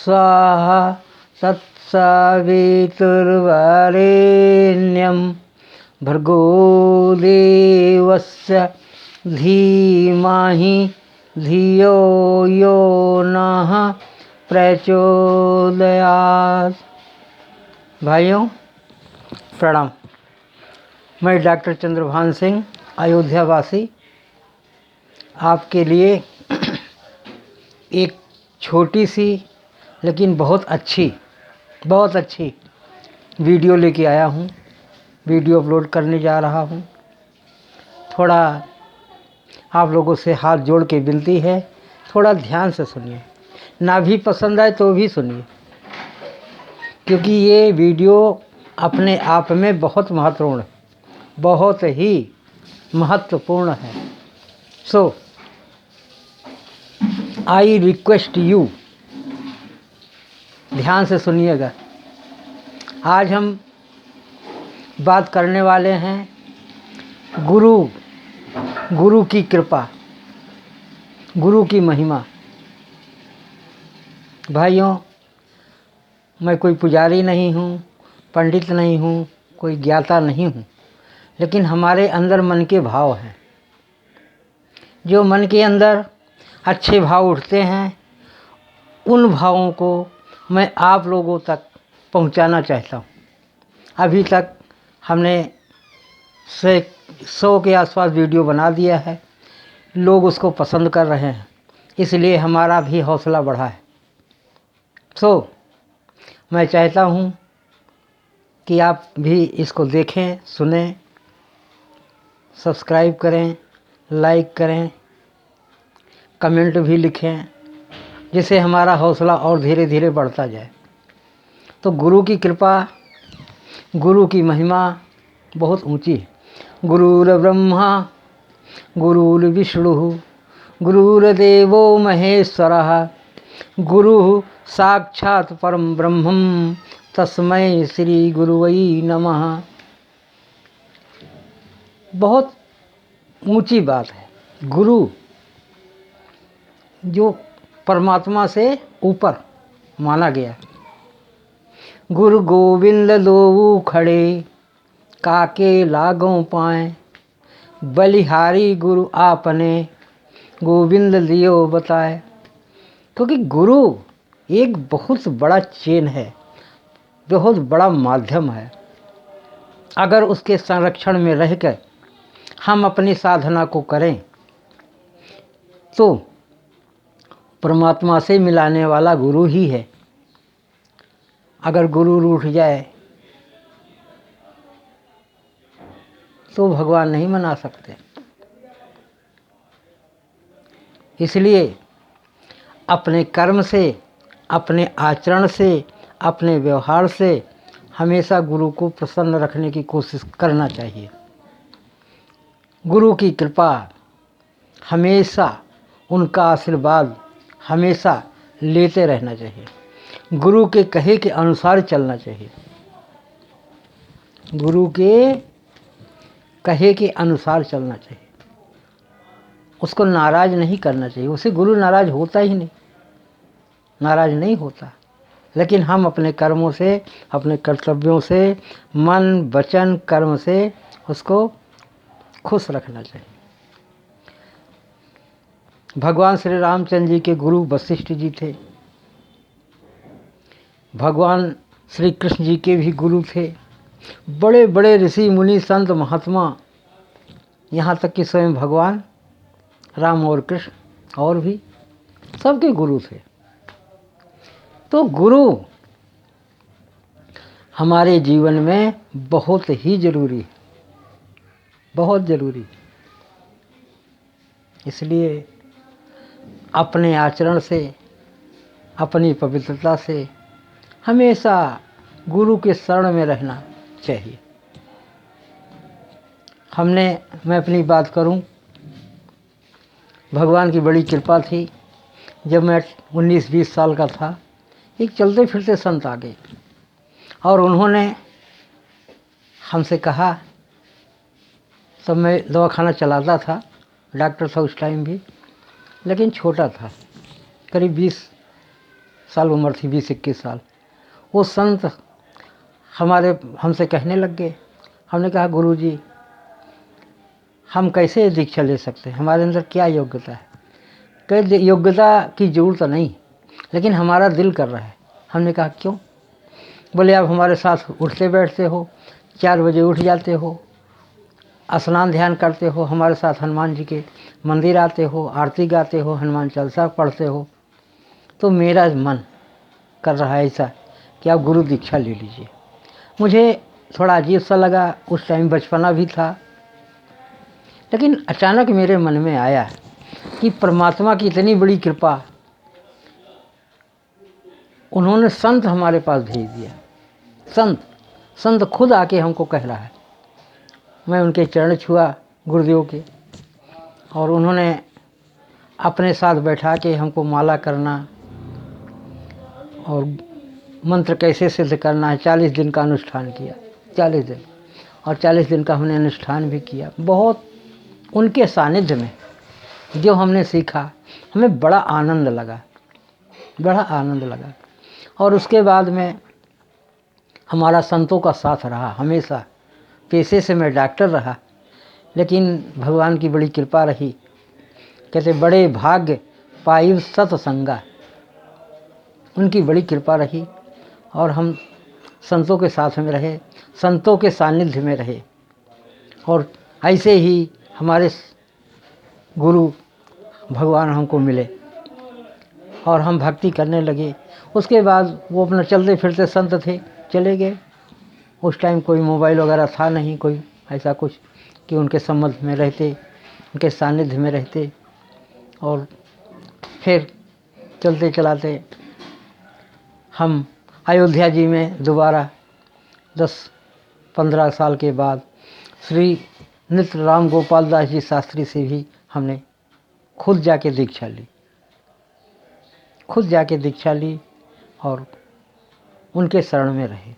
स्वाहा तत्सवितुर्वरेण्यं भर्गो देवस्य धीमहि धियो यो नः प्रचोदयात्। भाइयों प्रणाम। मैं डॉक्टर चंद्रभान सिंह अयोध्या वासी आपके लिए एक छोटी सी लेकिन बहुत अच्छी वीडियो लेके आया हूँ। वीडियो अपलोड करने जा रहा हूँ। थोड़ा आप लोगों से हाथ जोड़ के विनती है, थोड़ा ध्यान से सुनिए। ना भी पसंद आए तो भी सुनिए, क्योंकि ये वीडियो अपने आप में बहुत ही महत्वपूर्ण है। सो आई रिक्वेस्ट यू, ध्यान से सुनिएगा। आज हम बात करने वाले हैं गुरु की कृपा, गुरु की महिमा। भाइयों, मैं कोई पुजारी नहीं हूँ, पंडित नहीं हूँ, कोई ज्ञाता नहीं हूँ, लेकिन हमारे अंदर मन के भाव हैं। जो मन के अंदर अच्छे भाव उठते हैं, उन भावों को मैं आप लोगों तक पहुंचाना चाहता हूं। अभी तक हमने 100 के आसपास वीडियो बना दिया है। लोग उसको पसंद कर रहे हैं, इसलिए हमारा भी हौसला बढ़ा है। मैं चाहता हूं कि आप भी इसको देखें, सुनें, सब्सक्राइब करें, लाइक करें, कमेंट भी लिखें, जिससे हमारा हौसला और धीरे धीरे बढ़ता जाए। तो गुरु की कृपा, गुरु की महिमा बहुत ऊंची है। गुरुर्ब्रह्मा गुरुर्विष्णु गुरुर्देवो महेश्वरः गुरु साक्षात् परम ब्रह्मं तस्मै श्री गुरुवै नमः। बहुत ऊंची बात है। गुरु जो परमात्मा से ऊपर माना गया। गुरु गोविंद दोऊ खड़े काके लागों पाएँ, बलिहारी गुरु आपने गोविंद लियो बताए। क्योंकि गुरु एक बहुत बड़ा चेन है, बहुत बड़ा माध्यम है। अगर उसके संरक्षण में रहकर हम अपनी साधना को करें तो परमात्मा से मिलाने वाला गुरु ही है। अगर गुरु रूठ जाए तो भगवान नहीं मना सकते। इसलिए अपने कर्म से, अपने आचरण से, अपने व्यवहार से हमेशा गुरु को प्रसन्न रखने की कोशिश करना चाहिए। गुरु की कृपा हमेशा, उनका आशीर्वाद हमेशा लेते रहना चाहिए। गुरु के कहे के अनुसार चलना चाहिए। गुरु के कहे के अनुसार चलना चाहिए। उसको नाराज नहीं करना चाहिए। उसे गुरु नाराज होता ही नहीं, नाराज नहीं होता। लेकिन हम अपने कर्मों से, अपने कर्तव्यों से, मन वचन कर्म से उसको खुश रखना चाहिए। भगवान श्री रामचंद्र जी के गुरु वशिष्ठ जी थे। भगवान श्री कृष्ण जी के भी गुरु थे। बड़े बड़े ऋषि मुनि संत महात्मा, यहाँ तक कि स्वयं भगवान राम और कृष्ण और भी सबके गुरु थे। तो गुरु हमारे जीवन में बहुत ही जरूरी है, बहुत ज़रूरी। इसलिए अपने आचरण से, अपनी पवित्रता से हमेशा गुरु के शरण में रहना चाहिए। मैं अपनी बात करूं, भगवान की बड़ी कृपा थी। जब मैं 19-20 साल का था, एक चलते फिरते संत आ गए और उन्होंने हमसे कहा, तब मैं दवाखाना चलाता था, डॉक्टर था उस टाइम भी, लेकिन छोटा था, करीब साल उम्र थी, 20-21 साल। वो संत हमसे कहने लग गए। हमने कहा गुरुजी हम कैसे दीक्षा ले सकते हैं, हमारे अंदर क्या योग्यता है? कहे योग्यता की जरूरत नहीं, लेकिन हमारा दिल कर रहा है। हमने कहा क्यों? बोले आप हमारे साथ उठते बैठते हो, 4 बजे उठ जाते हो, स्नान ध्यान करते हो, हमारे साथ हनुमान जी के मंदिर आते हो, आरती गाते हो, हनुमान चालीसा पढ़ते हो, तो मेरा मन कर रहा है ऐसा कि आप गुरु दीक्षा ले लीजिए। मुझे थोड़ा अजीब सा लगा, उस टाइम बचपना भी था, लेकिन अचानक मेरे मन में आया कि परमात्मा की इतनी बड़ी कृपा, उन्होंने संत हमारे पास भेज दिया। संत खुद आके हमको कह रहा है। मैं उनके चरण छुआ गुरुदेव के, और उन्होंने अपने साथ बैठा के हमको माला करना और मंत्र कैसे सिद्ध करना है, 40 दिन का अनुष्ठान किया। 40 दिन, और 40 दिन का हमने अनुष्ठान भी किया। बहुत उनके सानिध्य में जो हमने सीखा, हमें बड़ा आनंद लगा, बड़ा आनंद लगा। और उसके बाद में हमारा संतों का साथ रहा हमेशा। पेशे से मैं डॉक्टर रहा, लेकिन भगवान की बड़ी कृपा रही। कहते बड़े भाग्य पायु सत्संगा, उनकी बड़ी कृपा रही और हम संतों के साथ में रहे, संतों के सानिध्य में रहे। और ऐसे ही हमारे गुरु भगवान हमको मिले और हम भक्ति करने लगे। उसके बाद वो अपना चलते फिरते संत थे, चले गए। उस टाइम कोई मोबाइल वगैरह था नहीं, कोई ऐसा कुछ कि उनके संबंध में रहते, उनके सानिध्य में रहते। और फिर चलते चलाते हम अयोध्या जी में दोबारा 10-15 साल के बाद श्री नित्य राम गोपाल दास जी शास्त्री से भी हमने खुद जाके दीक्षा ली, खुद जाके दीक्षा ली और उनके शरण में रहे।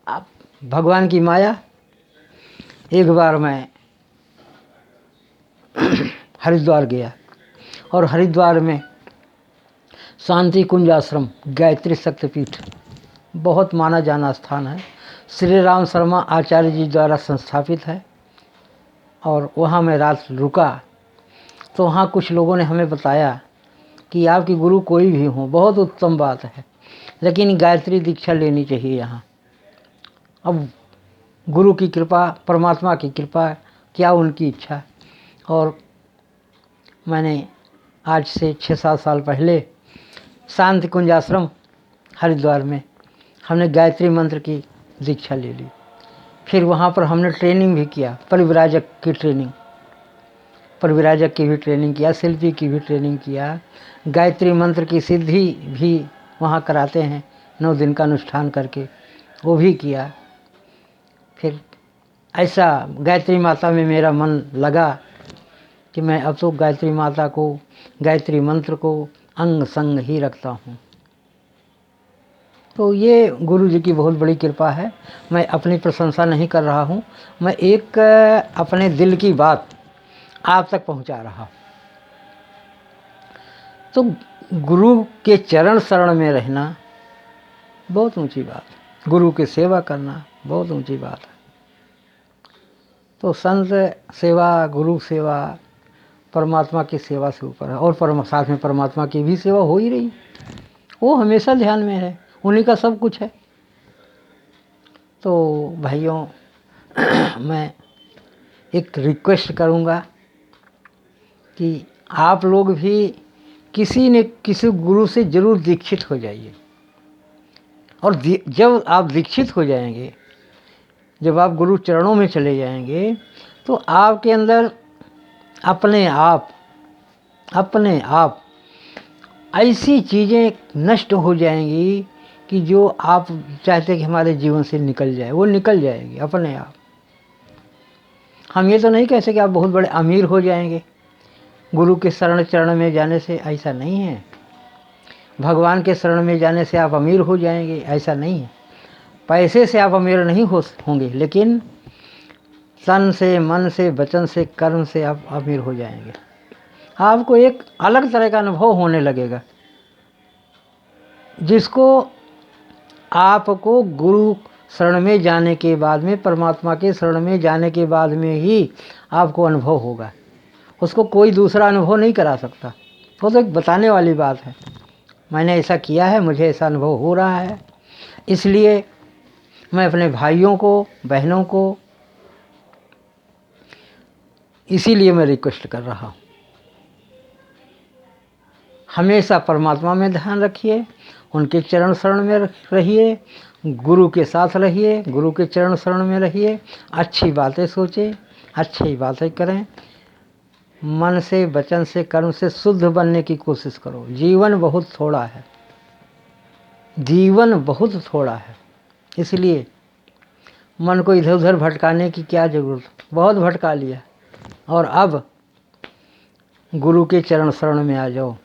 अब भगवान की माया, एक बार मैं हरिद्वार गया और हरिद्वार में शांति कुंज आश्रम गायत्री शक्तिपीठ बहुत माना जाना स्थान है, श्री राम शर्मा आचार्य जी द्वारा संस्थापित है। और वहाँ मैं रात रुका तो वहाँ कुछ लोगों ने हमें बताया कि आपकी गुरु कोई भी हो, बहुत उत्तम बात है, लेकिन गायत्री दीक्षा लेनी चाहिए यहाँ। अब गुरु की कृपा, परमात्मा की कृपा, क्या उनकी इच्छा। और मैंने आज से 6-7 साल पहले शांति कुंज आश्रम हरिद्वार में हमने गायत्री मंत्र की दीक्षा ले ली। फिर वहाँ पर हमने ट्रेनिंग भी किया, परिव्राजक की ट्रेनिंग, परिव्राजक की भी ट्रेनिंग किया, शिल्पी की भी ट्रेनिंग किया। गायत्री मंत्र की सिद्धि भी वहाँ कराते हैं, 9 दिन का अनुष्ठान करके, वो भी किया। फिर ऐसा गायत्री माता में मेरा मन लगा कि मैं अब तो गायत्री माता को, गायत्री मंत्र को अंग संग ही रखता हूँ। तो ये गुरु जी की बहुत बड़ी कृपा है। मैं अपनी प्रशंसा नहीं कर रहा हूँ, मैं एक अपने दिल की बात आप तक पहुँचा रहा हूँ। तो गुरु के चरण शरण में रहना बहुत ऊंची बात है, गुरु की सेवा करना बहुत ऊंची बात है। तो संत सेवा, गुरु सेवा परमात्मा की सेवा से ऊपर है। और साथ में परमात्मा की भी सेवा हो ही रही, वो हमेशा ध्यान में है, उन्हीं का सब कुछ है। तो भाइयों मैं एक रिक्वेस्ट करूँगा कि आप लोग भी किसी न किसी गुरु से ज़रूर दीक्षित हो जाइए। और जब आप दीक्षित हो जाएंगे, जब आप गुरु चरणों में चले जाएंगे, तो आपके अंदर अपने आप ऐसी चीज़ें नष्ट हो जाएंगी कि जो आप चाहते कि हमारे जीवन से निकल जाए, वो निकल जाएगी अपने आप। हम ये तो नहीं कह सकते कि आप बहुत बड़े अमीर हो जाएंगे गुरु के चरण में जाने से, ऐसा नहीं है। भगवान के शरण में जाने से आप अमीर हो जाएंगे, ऐसा नहीं है। पैसे से आप अमीर नहीं होंगे, लेकिन तन से, मन से, वचन से, कर्म से आप अमीर हो जाएंगे। आपको एक अलग तरह का अनुभव होने लगेगा जिसको आपको गुरु शरण में जाने के बाद में, परमात्मा के शरण में जाने के बाद में ही आपको अनुभव होगा। उसको कोई दूसरा अनुभव नहीं करा सकता। वो तो एक बताने वाली बात है, मैंने ऐसा किया है, मुझे ऐसा अनुभव हो रहा है। इसलिए मैं अपने भाइयों को, बहनों को इसीलिए मैं रिक्वेस्ट कर रहा हूँ, हमेशा परमात्मा में ध्यान रखिए, उनके चरण शरण में रहिए, गुरु के साथ रहिए, गुरु के चरण शरण में रहिए, अच्छी बातें सोचें, अच्छी बातें करें, मन से, वचन से, कर्म से शुद्ध बनने की कोशिश करो। जीवन बहुत थोड़ा है, जीवन बहुत थोड़ा है, इसलिए मन को इधर उधर भटकाने की क्या ज़रूरत, बहुत भटका लिया। और अब गुरु के चरण शरण में आ जाओ,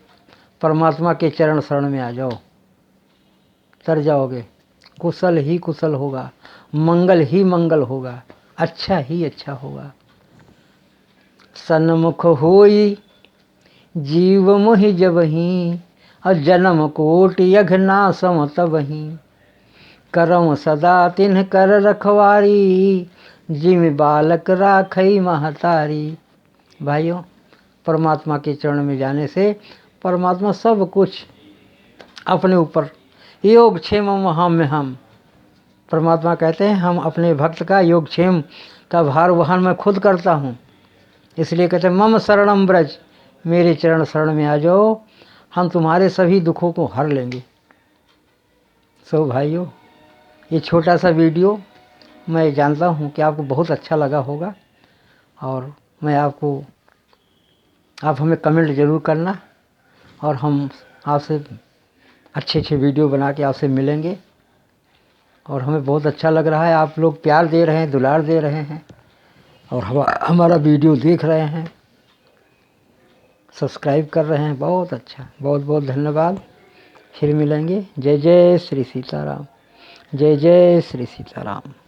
परमात्मा के चरण शरण में आ जाओ, तर जाओगे, कुशल ही कुशल होगा, मंगल ही मंगल होगा, अच्छा ही अच्छा होगा। सन्मुख होई जीव मोहि जबहि, और जन्म कोटि यघ नासम तबहि। करम सदा तिन्ह कर रखवारी, जिम बालक राखई महतारी। भाइयों, परमात्मा के चरण में जाने से परमात्मा सब कुछ अपने ऊपर, योगक्षेम हम परमात्मा कहते हैं हम अपने भक्त का योगक्षेम का भार वहन मैं खुद करता हूँ। इसलिए कहते हैं मम शरणम ब्रज, मेरे चरण शरण में आ जाओ, हम तुम्हारे सभी दुखों को हर लेंगे। सो भाइयों, ये छोटा सा वीडियो मैं जानता हूँ कि आपको बहुत अच्छा लगा होगा, और मैं आप हमें कमेंट ज़रूर करना, और हम आपसे अच्छे अच्छे वीडियो बना के आपसे मिलेंगे। और हमें बहुत अच्छा लग रहा है, आप लोग प्यार दे रहे हैं, दुलार दे रहे हैं, और हमारा वीडियो देख रहे हैं, सब्सक्राइब कर रहे हैं, बहुत अच्छा, बहुत बहुत धन्यवाद। फिर मिलेंगे। जय जय श्री सीताराम, जय जय श्री सीताराम।